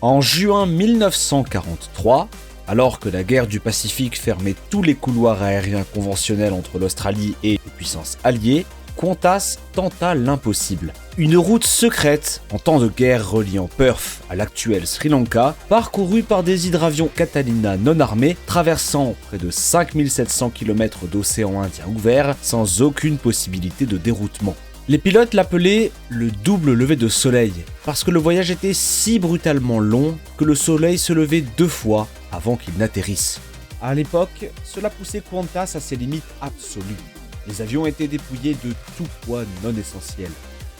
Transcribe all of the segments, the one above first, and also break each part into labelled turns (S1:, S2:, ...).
S1: En juin 1943, alors que la guerre du Pacifique fermait tous les couloirs aériens conventionnels entre l'Australie et les puissances alliées, Qantas tenta l'impossible. Une route secrète en temps de guerre reliant Perth à l'actuel Sri Lanka, parcourue par des hydravions Catalina non armés, traversant près de 5700 km d'océan Indien ouvert sans aucune possibilité de déroutement. Les pilotes l'appelaient le double lever de soleil, parce que le voyage était si brutalement long que le soleil se levait 2 fois avant qu'il n'atterrisse. À l'époque, cela poussait Qantas à ses limites absolues. Les avions étaient dépouillés de tout poids non essentiel.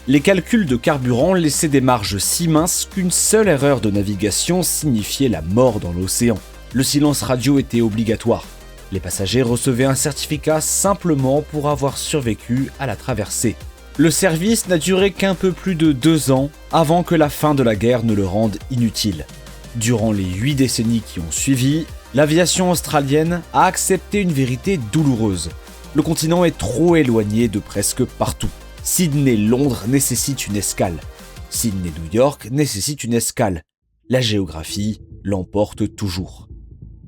S1: Les calculs de carburant laissaient des marges si minces qu'une seule erreur de navigation signifiait la mort dans l'océan. Le silence radio était obligatoire. Les passagers recevaient un certificat simplement pour avoir survécu à la traversée. Le service n'a duré qu'un peu plus de 2 ans avant que la fin de la guerre ne le rende inutile. Durant les 8 décennies qui ont suivi, l'aviation australienne a accepté une vérité douloureuse. Le continent est trop éloigné de presque partout. Sydney-Londres nécessite une escale. Sydney-New York nécessite une escale. La géographie l'emporte toujours.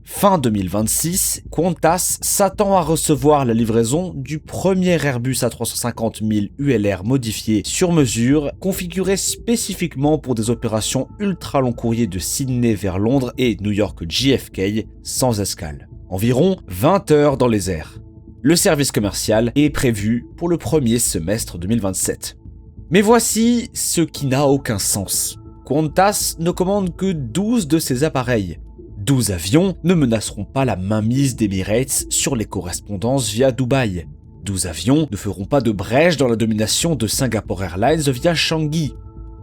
S1: Fin 2026, Qantas s'attend à recevoir la livraison du premier Airbus A350 000 ULR modifié sur mesure, configuré spécifiquement pour des opérations ultra long courrier de Sydney vers Londres et New York JFK sans escale. Environ 20 heures dans les airs. Le service commercial est prévu pour le premier semestre 2027. Mais voici ce qui n'a aucun sens. Qantas ne commande que 12 de ces appareils. 12 avions ne menaceront pas la mainmise d'Emirates sur les correspondances via Dubaï. 12 avions ne feront pas de brèche dans la domination de Singapore Airlines via Changi.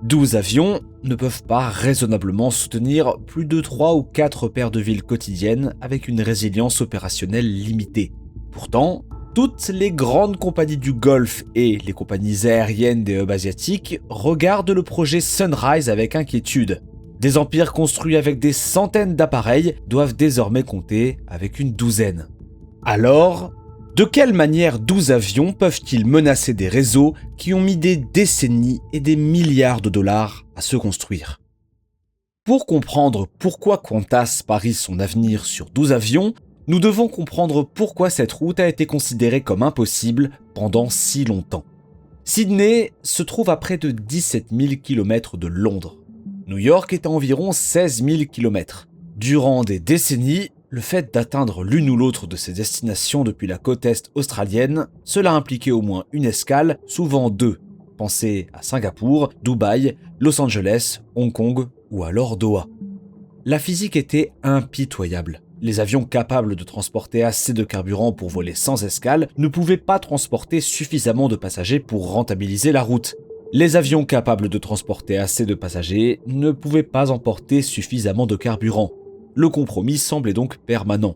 S1: 12 avions ne peuvent pas raisonnablement soutenir plus de 3 ou 4 paires de villes quotidiennes avec une résilience opérationnelle limitée. Pourtant, toutes les grandes compagnies du Golfe et les compagnies aériennes des hubs asiatiques regardent le projet Sunrise avec inquiétude. Des empires construits avec des centaines d'appareils doivent désormais compter avec une douzaine. Alors, de quelle manière 12 avions peuvent-ils menacer des réseaux qui ont mis des décennies et des milliards de dollars à se construire ? Pour comprendre pourquoi Qantas parie son avenir sur 12 avions, nous devons comprendre pourquoi cette route a été considérée comme impossible pendant si longtemps. Sydney se trouve à près de 17 000 km de Londres. New York est à environ 16 000 km. Durant des décennies, le fait d'atteindre l'une ou l'autre de ces destinations depuis la côte est australienne, cela impliquait au moins une escale, souvent 2. Pensez à Singapour, Dubaï, Los Angeles, Hong Kong ou alors Doha. La physique était impitoyable. Les avions capables de transporter assez de carburant pour voler sans escale ne pouvaient pas transporter suffisamment de passagers pour rentabiliser la route. Les avions capables de transporter assez de passagers ne pouvaient pas emporter suffisamment de carburant. Le compromis semblait donc permanent.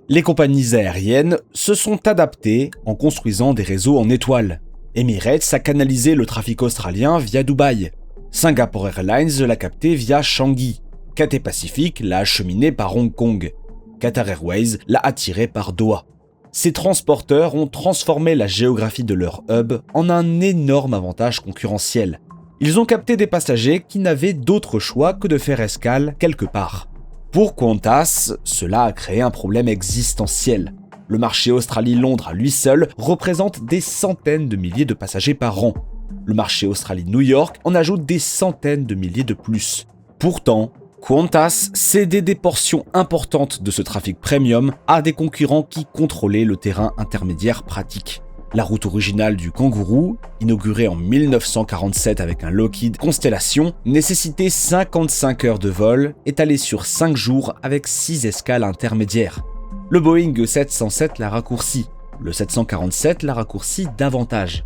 S1: Les compagnies aériennes se sont adaptées en construisant des réseaux en étoile. Emirates a canalisé le trafic australien via Dubaï. Singapore Airlines l'a capté via Changi. Cathay Pacific l'a acheminé par Hong Kong. Qatar Airways l'a attiré par Doha. Ces transporteurs ont transformé la géographie de leur hub en un énorme avantage concurrentiel. Ils ont capté des passagers qui n'avaient d'autre choix que de faire escale quelque part. Pour Qantas, cela a créé un problème existentiel. Le marché Australie-Londres à lui seul représente des centaines de milliers de passagers par an. Le marché Australie-New York en ajoute des centaines de milliers de plus. Pourtant, Qantas cédait des portions importantes de ce trafic premium à des concurrents qui contrôlaient le terrain intermédiaire pratique. La route originale du Kangourou, inaugurée en 1947 avec un Lockheed Constellation, nécessitait 55 heures de vol, étalées sur 5 jours avec 6 escales intermédiaires. Le Boeing 707 l'a raccourci, le 747 l'a raccourci davantage.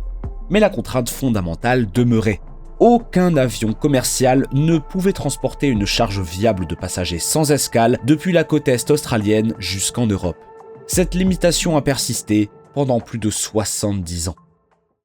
S1: Mais la contrainte fondamentale demeurait. Aucun avion commercial ne pouvait transporter une charge viable de passagers sans escale depuis la côte est australienne jusqu'en Europe. Cette limitation a persisté pendant plus de 70 ans.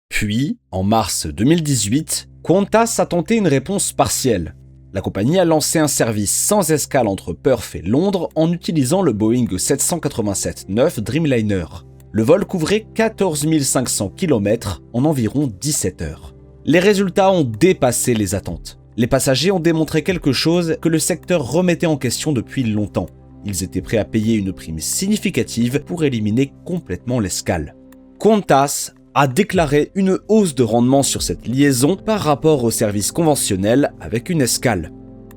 S1: Puis, en mars 2018, Qantas a tenté une réponse partielle. La compagnie a lancé un service sans escale entre Perth et Londres en utilisant le Boeing 787-9 Dreamliner. Le vol couvrait 14 500 km en environ 17 heures. Les résultats ont dépassé les attentes. Les passagers ont démontré quelque chose que le secteur remettait en question depuis longtemps. Ils étaient prêts à payer une prime significative pour éliminer complètement l'escale. Qantas a déclaré une hausse de rendement sur cette liaison par rapport au service conventionnel avec une escale.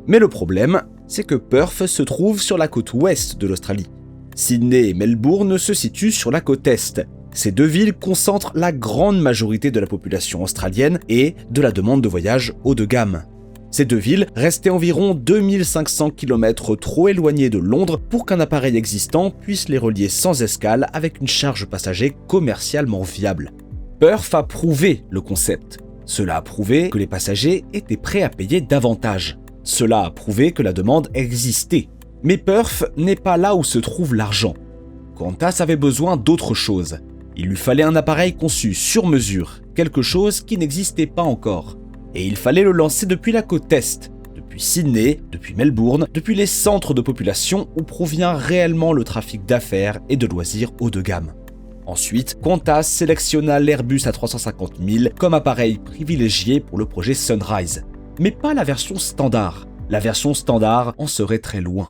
S1: Mais le problème, c'est que Perth se trouve sur la côte ouest de l'Australie. Sydney et Melbourne se situent sur la côte est. Ces deux villes concentrent la grande majorité de la population australienne et de la demande de voyage haut de gamme. Ces deux villes restaient environ 2500 km trop éloignées de Londres pour qu'un appareil existant puisse les relier sans escale avec une charge passager commercialement viable. Perth a prouvé le concept. Cela a prouvé que les passagers étaient prêts à payer davantage. Cela a prouvé que la demande existait. Mais Perth n'est pas là où se trouve l'argent. Qantas avait besoin d'autre chose. Il lui fallait un appareil conçu sur mesure, quelque chose qui n'existait pas encore. Et il fallait le lancer depuis la côte est, depuis Sydney, depuis Melbourne, depuis les centres de population où provient réellement le trafic d'affaires et de loisirs haut de gamme. Ensuite, Qantas sélectionna l'Airbus A350 000 comme appareil privilégié pour le projet Sunrise. Mais pas la version standard. La version standard en serait très loin.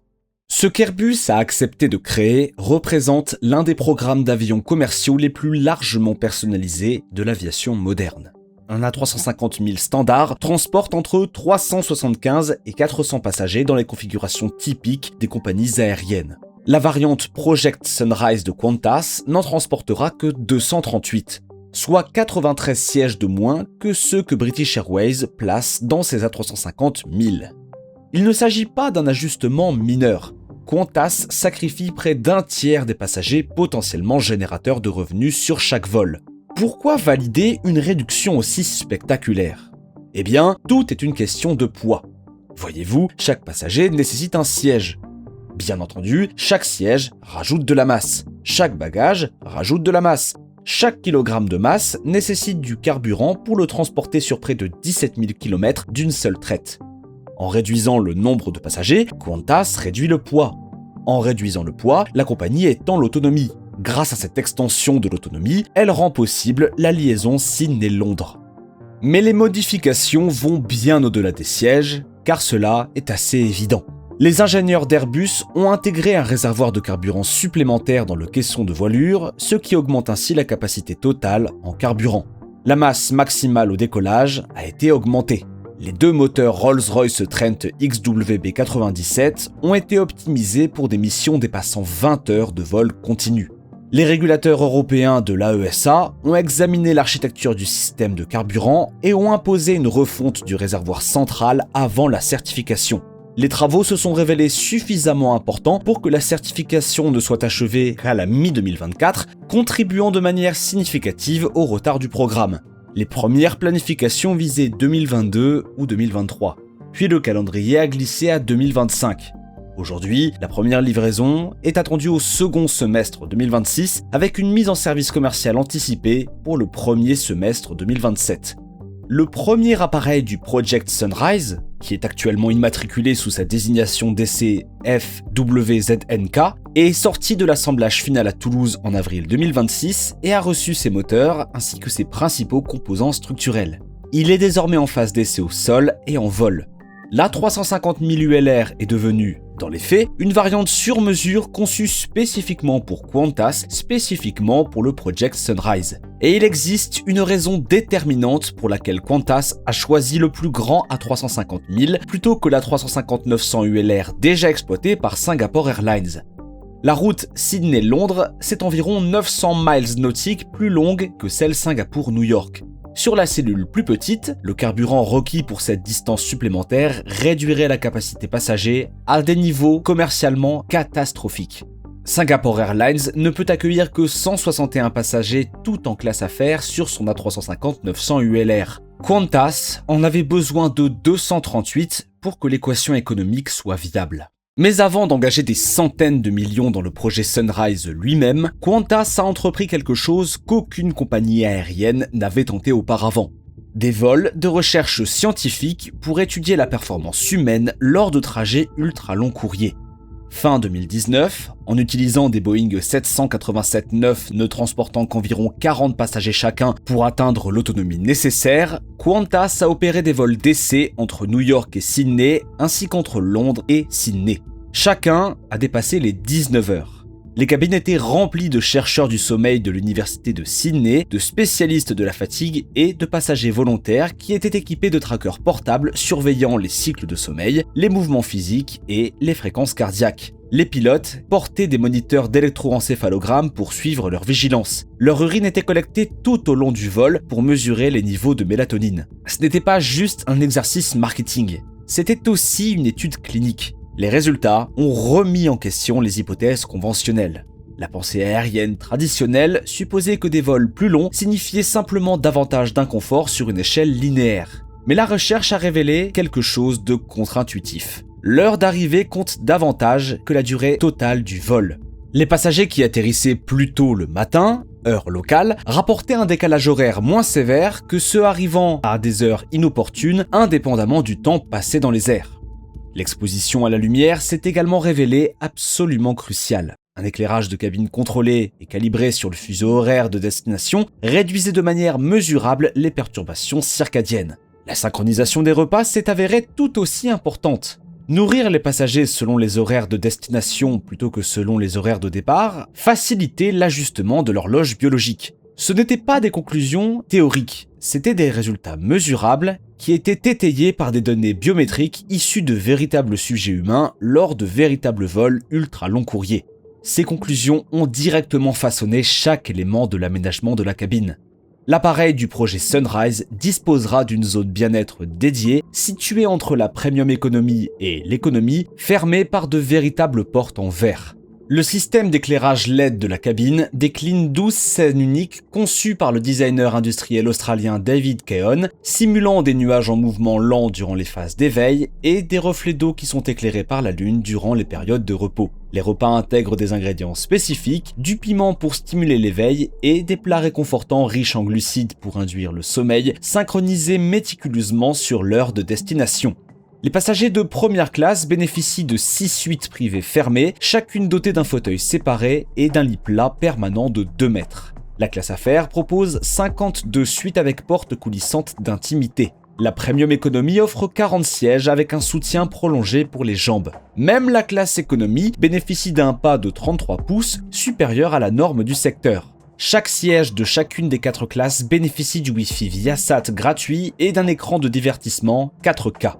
S1: Ce qu'Airbus a accepté de créer représente l'un des programmes d'avions commerciaux les plus largement personnalisés de l'aviation moderne. Un A350 000 standard transporte entre 375 et 400 passagers dans les configurations typiques des compagnies aériennes. La variante Project Sunrise de Qantas n'en transportera que 238, soit 93 sièges de moins que ceux que British Airways place dans ses A350 000. Il ne s'agit pas d'un ajustement mineur. Qantas sacrifie près d'un tiers des passagers potentiellement générateurs de revenus sur chaque vol. Pourquoi valider une réduction aussi spectaculaire ? Eh bien, tout est une question de poids. Voyez-vous, chaque passager nécessite un siège. Bien entendu, chaque siège rajoute de la masse. Chaque bagage rajoute de la masse. Chaque kilogramme de masse nécessite du carburant pour le transporter sur près de 17 000 km d'une seule traite. En réduisant le nombre de passagers, Qantas réduit le poids. En réduisant le poids, la compagnie étend l'autonomie. Grâce à cette extension de l'autonomie, elle rend possible la liaison Sydney-Londres. Mais les modifications vont bien au-delà des sièges, car cela est assez évident. Les ingénieurs d'Airbus ont intégré un réservoir de carburant supplémentaire dans le caisson de voilure, ce qui augmente ainsi la capacité totale en carburant. La masse maximale au décollage a été augmentée. Les deux moteurs Rolls-Royce Trent XWB-97 ont été optimisés pour des missions dépassant 20 heures de vol continu. Les régulateurs européens de l'AESA ont examiné l'architecture du système de carburant et ont imposé une refonte du réservoir central avant la certification. Les travaux se sont révélés suffisamment importants pour que la certification ne soit achevée qu'à la mi-2024, contribuant de manière significative au retard du programme. Les premières planifications visaient 2022 ou 2023, puis le calendrier a glissé à 2025. Aujourd'hui, la première livraison est attendue au second semestre 2026 avec une mise en service commerciale anticipée pour le premier semestre 2027. Le premier appareil du Project Sunrise, qui est actuellement immatriculé sous sa désignation d'essai FWZNK, est sorti de l'assemblage final à Toulouse en avril 2026 et a reçu ses moteurs ainsi que ses principaux composants structurels. Il est désormais en phase d'essai au sol et en vol. L'A350 000 ULR est devenu, dans les faits, une variante sur mesure conçue spécifiquement pour Qantas, spécifiquement pour le Project Sunrise. Et il existe une raison déterminante pour laquelle Qantas a choisi le plus grand A350 000 plutôt que l'A350-900 ULR déjà exploité par Singapore Airlines. La route Sydney-Londres, c'est environ 900 miles nautiques plus longue que celle Singapour-New York. Sur la cellule plus petite, le carburant requis pour cette distance supplémentaire réduirait la capacité passager à des niveaux commercialement catastrophiques. Singapore Airlines ne peut accueillir que 161 passagers tout en classe affaires sur son A350-900 ULR. Qantas en avait besoin de 238 pour que l'équation économique soit viable. Mais avant d'engager des centaines de millions dans le projet Sunrise lui-même, Qantas a entrepris quelque chose qu'aucune compagnie aérienne n'avait tenté auparavant. Des vols de recherche scientifique pour étudier la performance humaine lors de trajets ultra long courriers. Fin 2019, en utilisant des Boeing 787-9 ne transportant qu'environ 40 passagers chacun pour atteindre l'autonomie nécessaire, Qantas a opéré des vols d'essai entre New York et Sydney, ainsi qu'entre Londres et Sydney. Chacun a dépassé les 19 heures. Les cabines étaient remplies de chercheurs du sommeil de l'université de Sydney, de spécialistes de la fatigue et de passagers volontaires qui étaient équipés de trackers portables surveillant les cycles de sommeil, les mouvements physiques et les fréquences cardiaques. Les pilotes portaient des moniteurs d'électroencéphalogramme pour suivre leur vigilance. Leur urine était collectée tout au long du vol pour mesurer les niveaux de mélatonine. Ce n'était pas juste un exercice marketing, c'était aussi une étude clinique. Les résultats ont remis en question les hypothèses conventionnelles. La pensée aérienne traditionnelle supposait que des vols plus longs signifiaient simplement davantage d'inconfort sur une échelle linéaire. Mais la recherche a révélé quelque chose de contre-intuitif. L'heure d'arrivée compte davantage que la durée totale du vol. Les passagers qui atterrissaient plus tôt le matin, heure locale, rapportaient un décalage horaire moins sévère que ceux arrivant à des heures inopportunes, indépendamment du temps passé dans les airs. L'exposition à la lumière s'est également révélée absolument cruciale. Un éclairage de cabine contrôlé et calibré sur le fuseau horaire de destination réduisait de manière mesurable les perturbations circadiennes. La synchronisation des repas s'est avérée tout aussi importante. Nourrir les passagers selon les horaires de destination plutôt que selon les horaires de départ facilitait l'ajustement de l'horloge biologique. Ce n'étaient pas des conclusions théoriques, c'étaient des résultats mesurables qui étaient étayés par des données biométriques issues de véritables sujets humains lors de véritables vols ultra long courriers. Ces conclusions ont directement façonné chaque élément de l'aménagement de la cabine. L'appareil du projet Sunrise disposera d'une zone bien-être dédiée, située entre la Premium Economy et l'Economy, fermée par de véritables portes en verre. Le système d'éclairage LED de la cabine décline 12 scènes uniques conçues par le designer industriel australien David Keown, simulant des nuages en mouvement lent durant les phases d'éveil et des reflets d'eau qui sont éclairés par la lune durant les périodes de repos. Les repas intègrent des ingrédients spécifiques, du piment pour stimuler l'éveil et des plats réconfortants riches en glucides pour induire le sommeil, synchronisés méticuleusement sur l'heure de destination. Les passagers de première classe bénéficient de 6 suites privées fermées, chacune dotée d'un fauteuil séparé et d'un lit plat permanent de 2 mètres. La classe affaires propose 52 suites avec portes coulissantes d'intimité. La Premium Economy offre 40 sièges avec un soutien prolongé pour les jambes. Même la classe Economy bénéficie d'un pas de 33 pouces supérieur à la norme du secteur. Chaque siège de chacune des 4 classes bénéficie du Wi-Fi Viasat gratuit et d'un écran de divertissement 4K.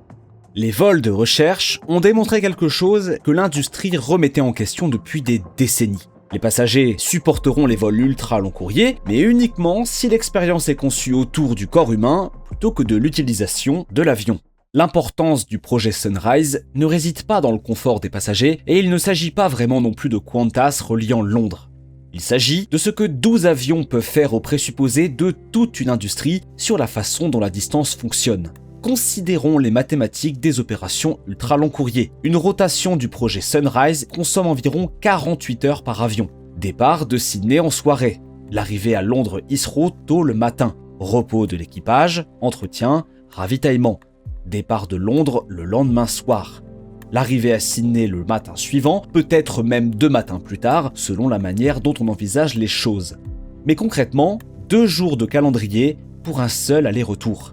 S1: Les vols de recherche ont démontré quelque chose que l'industrie remettait en question depuis des décennies. Les passagers supporteront les vols ultra long courriers, mais uniquement si l'expérience est conçue autour du corps humain plutôt que de l'utilisation de l'avion. L'importance du projet Sunrise ne réside pas dans le confort des passagers et il ne s'agit pas vraiment non plus de Qantas reliant Londres. Il s'agit de ce que 12 avions peuvent faire au présupposé de toute une industrie sur la façon dont la distance fonctionne. Considérons les mathématiques des opérations ultra long courrier. Une rotation du projet Sunrise consomme environ 48 heures par avion. Départ de Sydney en soirée. L'arrivée à Londres Heathrow tôt le matin. Repos de l'équipage, entretien, ravitaillement. Départ de Londres le lendemain soir. L'arrivée à Sydney le matin suivant, peut-être même 2 matins plus tard, selon la manière dont on envisage les choses. Mais concrètement, 2 jours de calendrier pour un seul aller-retour.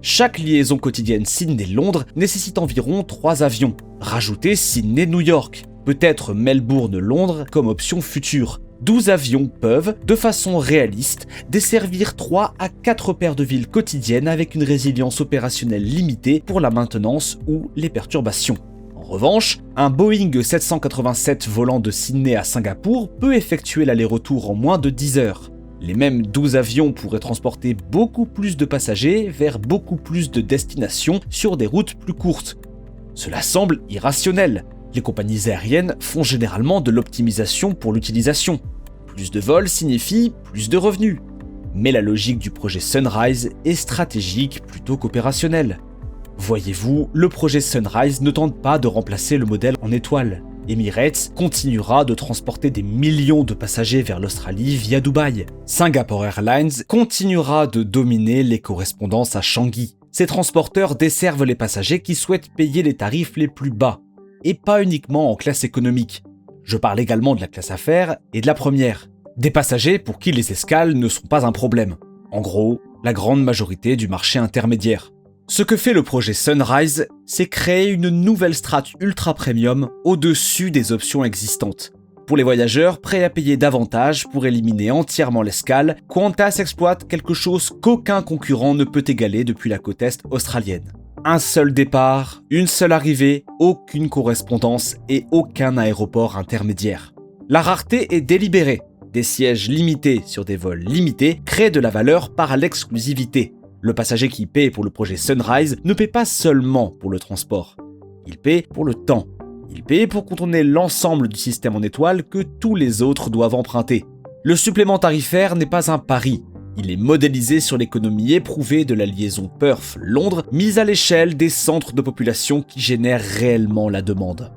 S1: Chaque liaison quotidienne Sydney-Londres nécessite environ 3 avions. Rajoutez Sydney-New York, peut-être Melbourne-Londres comme option future. 12 avions peuvent, de façon réaliste, desservir 3 à 4 paires de villes quotidiennes avec une résilience opérationnelle limitée pour la maintenance ou les perturbations. En revanche, un Boeing 787 volant de Sydney à Singapour peut effectuer l'aller-retour en moins de 10 heures. Les mêmes 12 avions pourraient transporter beaucoup plus de passagers vers beaucoup plus de destinations sur des routes plus courtes. Cela semble irrationnel. Les compagnies aériennes font généralement de l'optimisation pour l'utilisation. Plus de vols signifie plus de revenus. Mais la logique du projet Sunrise est stratégique plutôt qu'opérationnelle. Voyez-vous, le projet Sunrise ne tente pas de remplacer le modèle en étoile. Emirates continuera de transporter des millions de passagers vers l'Australie via Dubaï. Singapore Airlines continuera de dominer les correspondances à Changi. Ces transporteurs desservent les passagers qui souhaitent payer les tarifs les plus bas. et pas uniquement en classe économique. Je parle également de la classe affaires et de la première. Des passagers pour qui les escales ne sont pas un problème. En gros, la grande majorité du marché intermédiaire. Ce que fait le projet Sunrise, c'est créer une nouvelle strate ultra premium au-dessus des options existantes. Pour les voyageurs prêts à payer davantage pour éliminer entièrement l'escale, Qantas exploite quelque chose qu'aucun concurrent ne peut égaler depuis la côte est australienne. Un seul départ, une seule arrivée, aucune correspondance et aucun aéroport intermédiaire. La rareté est délibérée. Des sièges limités sur des vols limités créent de la valeur par l'exclusivité. Le passager qui paie pour le projet Sunrise ne paie pas seulement pour le transport. Il paie pour le temps. Il paie pour contourner l'ensemble du système en étoile que tous les autres doivent emprunter. Le supplément tarifaire n'est pas un pari. Il est modélisé sur l'économie éprouvée de la liaison Perth-Londres, mise à l'échelle des centres de population qui génèrent réellement la demande.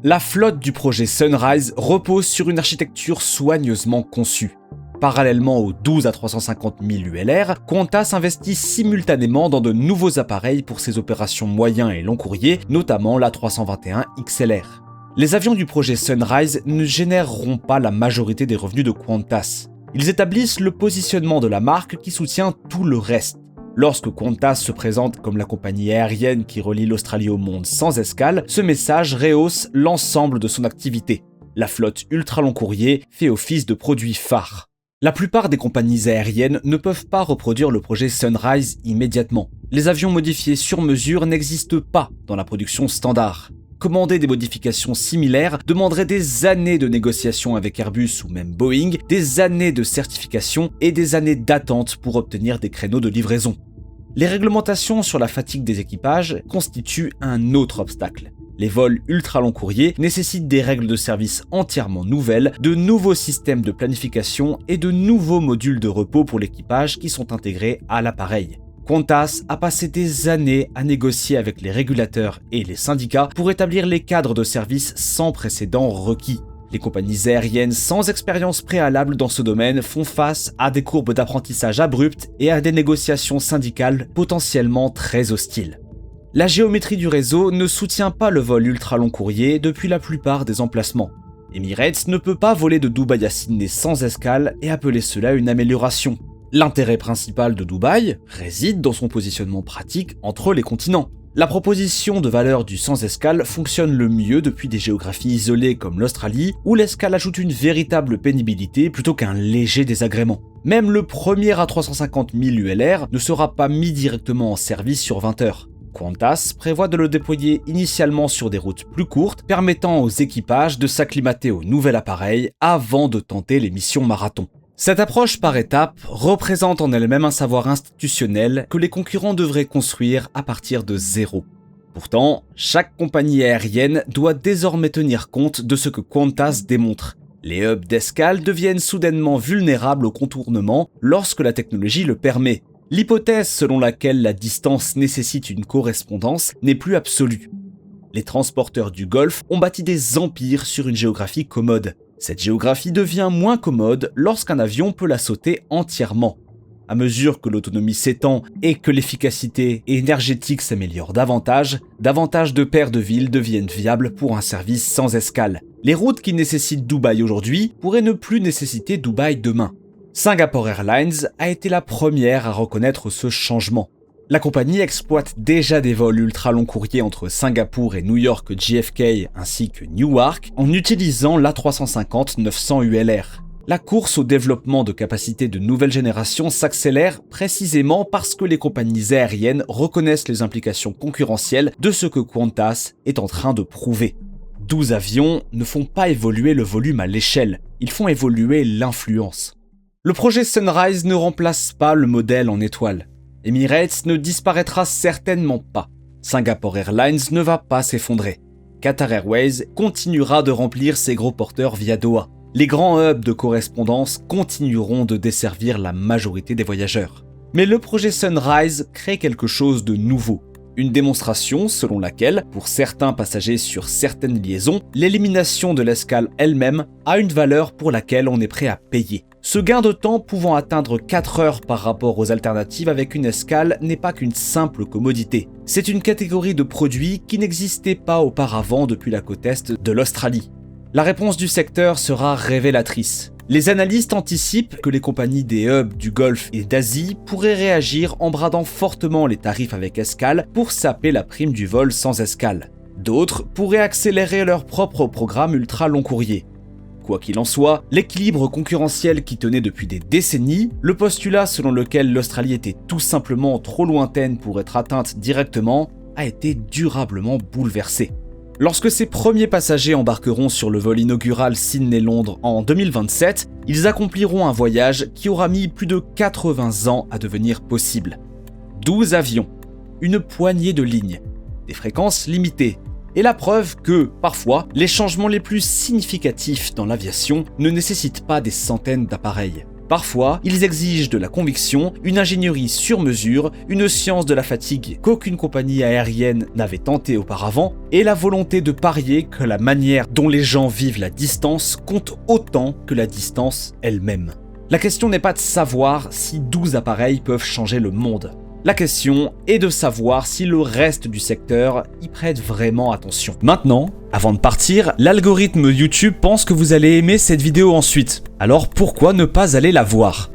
S1: La flotte du projet Sunrise repose sur une architecture soigneusement conçue. Parallèlement aux 12 à 350 000 ULR, Qantas investit simultanément dans de nouveaux appareils pour ses opérations moyens et long courriers, notamment l'A321 XLR. Les avions du projet Sunrise ne généreront pas la majorité des revenus de Qantas. Ils établissent le positionnement de la marque qui soutient tout le reste. Lorsque Qantas se présente comme la compagnie aérienne qui relie l'Australie au monde sans escale, ce message rehausse l'ensemble de son activité. La flotte ultra long courrier fait office de produit phare. La plupart des compagnies aériennes ne peuvent pas reproduire le projet Sunrise immédiatement. Les avions modifiés sur mesure n'existent pas dans la production standard. Commander des modifications similaires demanderait des années de négociations avec Airbus ou même Boeing, des années de certification et des années d'attente pour obtenir des créneaux de livraison. Les réglementations sur la fatigue des équipages constituent un autre obstacle. Les vols ultra long courrier nécessitent des règles de service entièrement nouvelles, de nouveaux systèmes de planification et de nouveaux modules de repos pour l'équipage qui sont intégrés à l'appareil. Qantas a passé des années à négocier avec les régulateurs et les syndicats pour établir les cadres de service sans précédent requis. Les compagnies aériennes sans expérience préalable dans ce domaine font face à des courbes d'apprentissage abruptes et à des négociations syndicales potentiellement très hostiles. La géométrie du réseau ne soutient pas le vol ultra long courrier depuis la plupart des emplacements. Emirates ne peut pas voler de Dubaï à Sydney sans escale et appeler cela une amélioration. L'intérêt principal de Dubaï réside dans son positionnement pratique entre les continents. La proposition de valeur du sans escale fonctionne le mieux depuis des géographies isolées comme l'Australie, où l'escale ajoute une véritable pénibilité plutôt qu'un léger désagrément. Même le premier A350 000 ULR ne sera pas mis directement en service sur 20 heures. Qantas prévoit de le déployer initialement sur des routes plus courtes, permettant aux équipages de s'acclimater au nouvel appareil avant de tenter les missions marathon. Cette approche par étapes représente en elle-même un savoir institutionnel que les concurrents devraient construire à partir de zéro. Pourtant, chaque compagnie aérienne doit désormais tenir compte de ce que Qantas démontre. Les hubs d'escale deviennent soudainement vulnérables au contournement lorsque la technologie le permet. L'hypothèse selon laquelle la distance nécessite une correspondance n'est plus absolue. Les transporteurs du Golfe ont bâti des empires sur une géographie commode. Cette géographie devient moins commode lorsqu'un avion peut la sauter entièrement. À mesure que l'autonomie s'étend et que l'efficacité énergétique s'améliore davantage de paires de villes deviennent viables pour un service sans escale. Les routes qui nécessitent Dubaï aujourd'hui pourraient ne plus nécessiter Dubaï demain. Singapour Airlines a été la première à reconnaître ce changement. La compagnie exploite déjà des vols ultra long courrier entre Singapour et New York JFK ainsi que Newark en utilisant l'A350-900 ULR. La course au développement de capacités de nouvelle génération s'accélère précisément parce que les compagnies aériennes reconnaissent les implications concurrentielles de ce que Qantas est en train de prouver. 12 avions ne font pas évoluer le volume à l'échelle, ils font évoluer l'influence. Le projet Sunrise ne remplace pas le modèle en étoile. Emirates ne disparaîtra certainement pas. Singapore Airlines ne va pas s'effondrer. Qatar Airways continuera de remplir ses gros porteurs via Doha. Les grands hubs de correspondance continueront de desservir la majorité des voyageurs. Mais le projet Sunrise crée quelque chose de nouveau. Une démonstration selon laquelle, pour certains passagers sur certaines liaisons, l'élimination de l'escale elle-même a une valeur pour laquelle on est prêt à payer. Ce gain de temps pouvant atteindre 4 heures par rapport aux alternatives avec une escale n'est pas qu'une simple commodité. C'est une catégorie de produits qui n'existait pas auparavant depuis la côte est de l'Australie. La réponse du secteur sera révélatrice. Les analystes anticipent que les compagnies des hubs du Golfe et d'Asie pourraient réagir en bradant fortement les tarifs avec escale pour saper la prime du vol sans escale. D'autres pourraient accélérer leur propre programme ultra long courrier. Quoi qu'il en soit, l'équilibre concurrentiel qui tenait depuis des décennies, le postulat selon lequel l'Australie était tout simplement trop lointaine pour être atteinte directement, a été durablement bouleversé. Lorsque ces premiers passagers embarqueront sur le vol inaugural Sydney-Londres en 2027, ils accompliront un voyage qui aura mis plus de 80 ans à devenir possible. 12 avions, une poignée de lignes, des fréquences limitées, et la preuve que, parfois, les changements les plus significatifs dans l'aviation ne nécessitent pas des centaines d'appareils. Parfois, ils exigent de la conviction, une ingénierie sur mesure, une science de la fatigue qu'aucune compagnie aérienne n'avait tenté auparavant, et la volonté de parier que la manière dont les gens vivent la distance compte autant que la distance elle-même. La question n'est pas de savoir si 12 appareils peuvent changer le monde. La question est de savoir si le reste du secteur y prête vraiment attention. Maintenant, avant de partir, l'algorithme YouTube pense que vous allez aimer cette vidéo ensuite. Alors pourquoi ne pas aller la voir ?